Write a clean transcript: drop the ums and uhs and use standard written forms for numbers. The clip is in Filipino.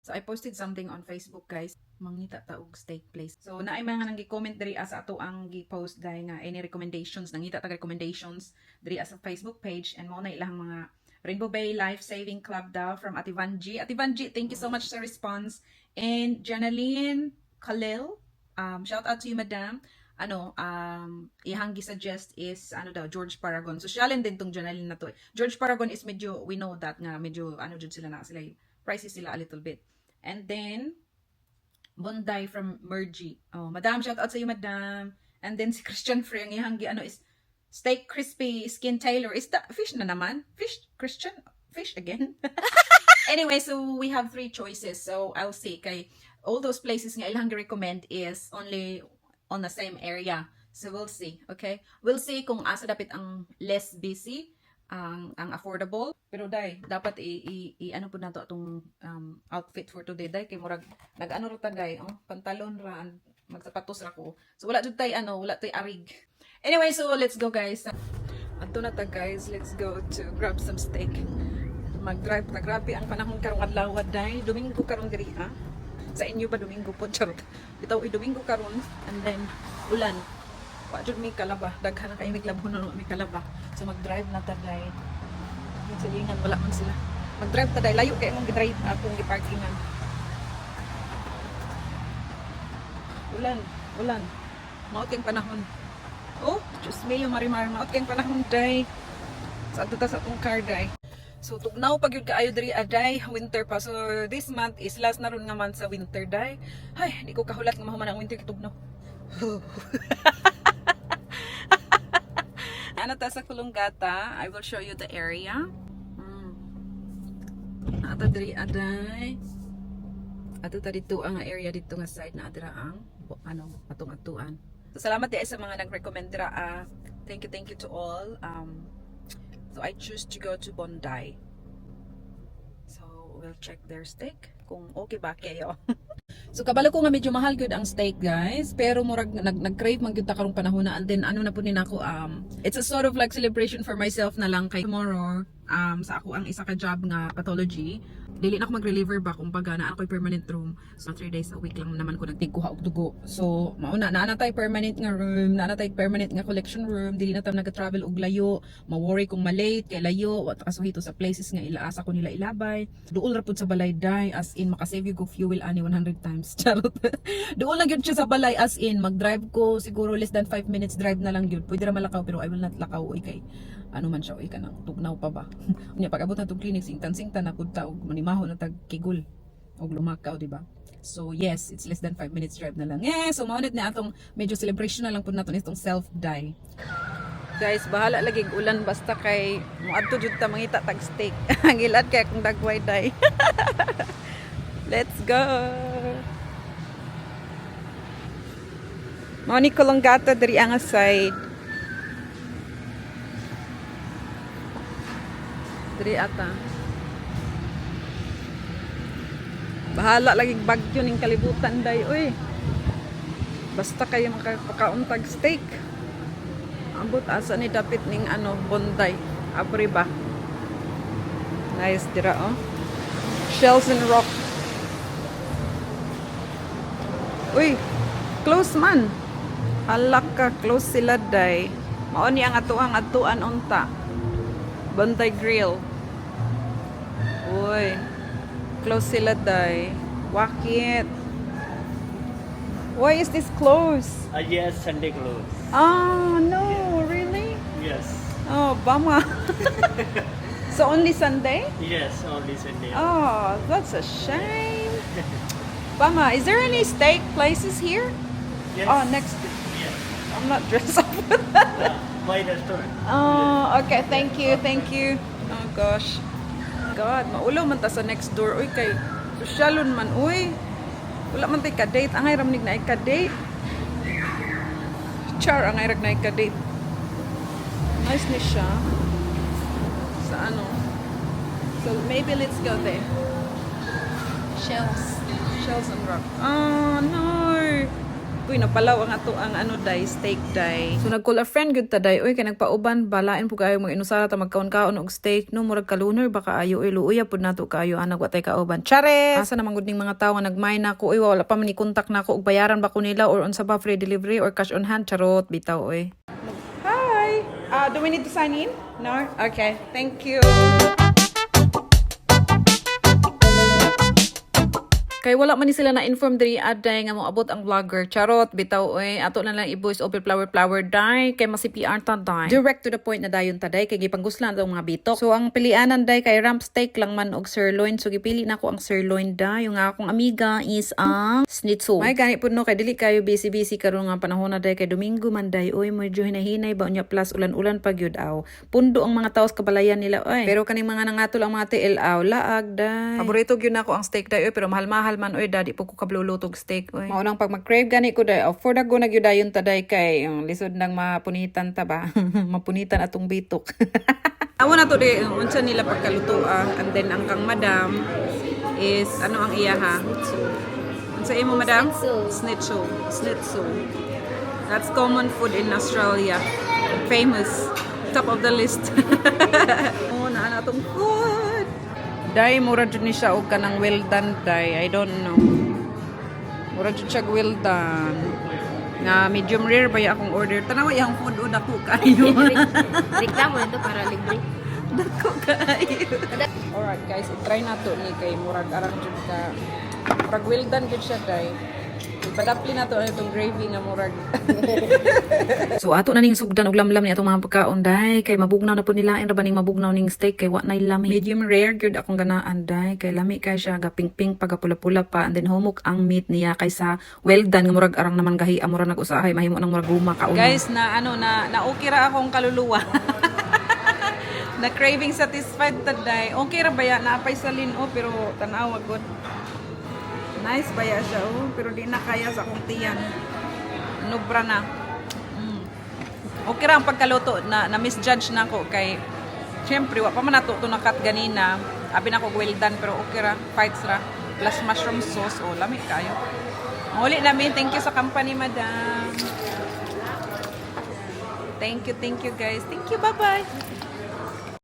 So I posted something on Facebook, guys. Mangita taog steak place. So naay mga nang gi-comment diri as ato ang gi-post dai nga any recommendations, nangita tag recommendations diri as a Facebook page, and mo na ilang mga Rainbow Bay Life Saving Club daw from Ate Vanji. Ate Vanji, thank you so much sa response. And Janaline Khalil, shout out to you, madam. Ihang gi-suggest is George Paragon. So shalin din tong Janaline na to. George Paragon is medyo, we know that nga medyo jud sila prices sila a little bit. And then Bonday from Mergy. Oh, madam, shout out sa you, madam. And then si Christian Frey, ang ihang is steak crispy skin Taylor. Is that fish na naman? Fish, Christian? Fish again? Anyway, so we have 3 choices. So I'll see. Kay all those places nga ilang recommend is only on the same area. So we'll see. Okay? We'll see kung asa dapat ang less busy, ang affordable. Pero dai, dapat ano po na to atong outfit for today. Dai, kay murag, nag-ano ra tagay, pantalon ra, magsapatos ra ko. So wala jud tay wala tay arig. Anyway, so let's go, guys. Adto na ta, guys. Let's go to grab some steak. Mag-drive ta. Grabe ang panahon karong adlaw, dai. Domingo karon diri, Sa inyo ba Domingo po, charot. Bitaw Domingo karon, and then ulan. Wa jud mi kalaba, daghan na kay mig labon na mi kalaba. So mag-drive na ta, dai. Salingan wala man sila. Mag-drive ta, dai. Layo kay mong gi-drive akong gi-parkingan. Ulan. Maot yung panahon. Oh, Diyos me, yung marimar. Maot yung panahon, day. Sa ato ta sa atong car, day. So, tugnaw pag yun kaayo diri aday, winter pa. So, this month is last na ron nga month sa winter, day. Ay, hindi ko kahulat nga mahuman ang winter kitugnaw. Ano ta sa Kulunggata? I will show you the area. Ato diri aday. Ato ta dito ang area dito nga side na adira ang atong atuan. So, salamat din sa mga nag-recommend dira. Thank you to all. So I choose to go to Bonday. So we'll check their steak kung okay ba kayo. So kabalo ko nga medyo mahal gyud ang steak, guys, pero murag nag-crave man gyud ta karong panahon na, and then ano na po nako it's a sort of like celebration for myself na lang kay tomorrow sa ako ang isa ka job nga pathology. Dili na ako mag-reliever ba kumbaga na ako'y permanent room. So 3 days a week lang naman ko nagtiguha og dugo. So mauna na tay permanent nga room, na tay permanent nga collection room. Dili na ta nag-travel og layo, ma-worry kung ma-late kay layo, wa ta kasuhito sa places nga ilaasa ko nila ilabay. Duol ra pud sa balay, day, as in makasave you go fuel ani 100 times. Charot. Duol lang gyud siya sa balay, as in mag-drive ko siguro less than 5 minutes drive na lang gyud. Pwede ra malakaw pero I will not lakaw kay ano man siya kanang tugnaw pa ba. Unya pag abot na tong clinic singtan na pud ta og manimaho na tag kigul og lumakaw, di ba? So yes, it's less than 5 minutes drive na lang. So maunit na atong medyo celebration na lang pud naton itong self-die. Guys, bahala lagi ulan basta kay moadto jud ta mangita tag steak. Ang ilad kay kung dagway day. Let's go. Mao ni Kulunggata diri ang side. Diri ata. Bahala lagi bagyo ning kalibutan, day. Uy. Basta kayo makapakauntag steak. Ambot asa ni dapit ning Bonday. Abri ba? Nice dira, Shells and rock. Uy. Close man. Halak ka, close sila, day. Mao ni ang atuan unta. Bonday Grill. Uy. Close sila, day. Wakit. Why is this closed? Yes, Sunday close. Oh, no, really? Yes. Oh, bummer. So only Sunday? Yes, only Sunday. Oh, that's a shame. Bummer. Is there any steak places here? Yes. Oh, next. Yes. I'm not dressed up for that. My restaurant. Oh, okay. Thank you. Oh, gosh. God, maulaw man ta sa next door. Uy, kay sosyalon man. Uy, wala man tayo ka-date. Ang ayram nig na ka-date. Char, ang ayram na ka-date. Nice ni siya. Sa So, maybe let's go there. Shells and rock. Oh, no. Uy, napalaw ang ato ang ano day, steak day. So nag-call a friend good ta day. Uy, kay nagpauban balain po kayo mo inusara ta magkaon-kaon og steak no murag kaluner baka ayo uy luuya pud nato kayo anag watay kauban. Chares. Asa naman gud ning mga tawo nga nagmay na ko uy wala pa man ni kontak na ko og bayaran ba ko nila or unsa ba free delivery or cash on hand charot bitaw uy. Hi. Do we need to sign in? No? Okay. Thank you. Kay wala man ni sila na inform diri aday nga mo abot ang vlogger. Charot bitaw oy ato na lang i-voice over flower day kay masi-PR ta day. Direct to the point na dayon ta day kay gipangguslan ang mga bitok. So ang pilianan day kay rump steak lang man og sirloin. So gipili nako ang sirloin day. Yung akong amiga is ang schnitzel. May gani pud no kay dili kayo busy karon nga panahon na day kay Domingo man day oy medyo hinahinay ba unya plus ulan-ulan pag yud aw. Pundo ang mga taos kabalayan nila oy. Pero kaning mga nangatol ang mga TL aw laag day. Paborito gyud nako ang steak day oy pero mahal man oy daddy po ko kablulutog steak oy. Maunang pag mag-crave gani ko day for the go nagyudayon ta day kay yung lisod nang mapunitan ta ba. Mapunitan atong bitok. Awo na to de unsa nila pagkalutoa and then ang kang madam is ano ang iya ha? Unsa imo madam? Schnitzel. That's common food in Australia. Famous. Top of the list. Oh na atong food. Day, mura dyan ni siya o ka ng well done, day. I don't know. Mura dyan siya well done. Nga medium rare ba yung akong order? Tanawa yung food o dako kayo. Reklamo ito para libre. Dako kayo. Alright guys, try na to ni kay murag arang dyan ka. Murag well done dyan siya, day. Ipadapli na to itong gravy nga murag. So ato na ning sugdan og lamlam ni atong mga pagkaon day kay mabugnaw na po nila ra ba ning mabugnaw ning steak kay wa nay lami. Medium rare gyud akong ganaan day kay lami kay siya gaping-ping pagapula-pula pa and then humok ang meat niya kaysa well done nga murag arang naman gahi amura nag-usahay mahimo nang murag guma kauna. Guys na ano na okay ra akong kaluluwa. Na craving satisfied today. Okay ra ba ya naapay sa lino pero tan-aw gud. Nice ba ya siya pero di na kaya sa akong tiyan. Nubra na. Okay ra ang pagkaluto na misjudge na ko kay syempre wa pa man nato to nakat ganina. Abi na ko well done pero okay ra, fights ra plus mushroom sauce lami kayo. Uli namin, thank you sa company madam. Thank you guys. Thank you, bye-bye.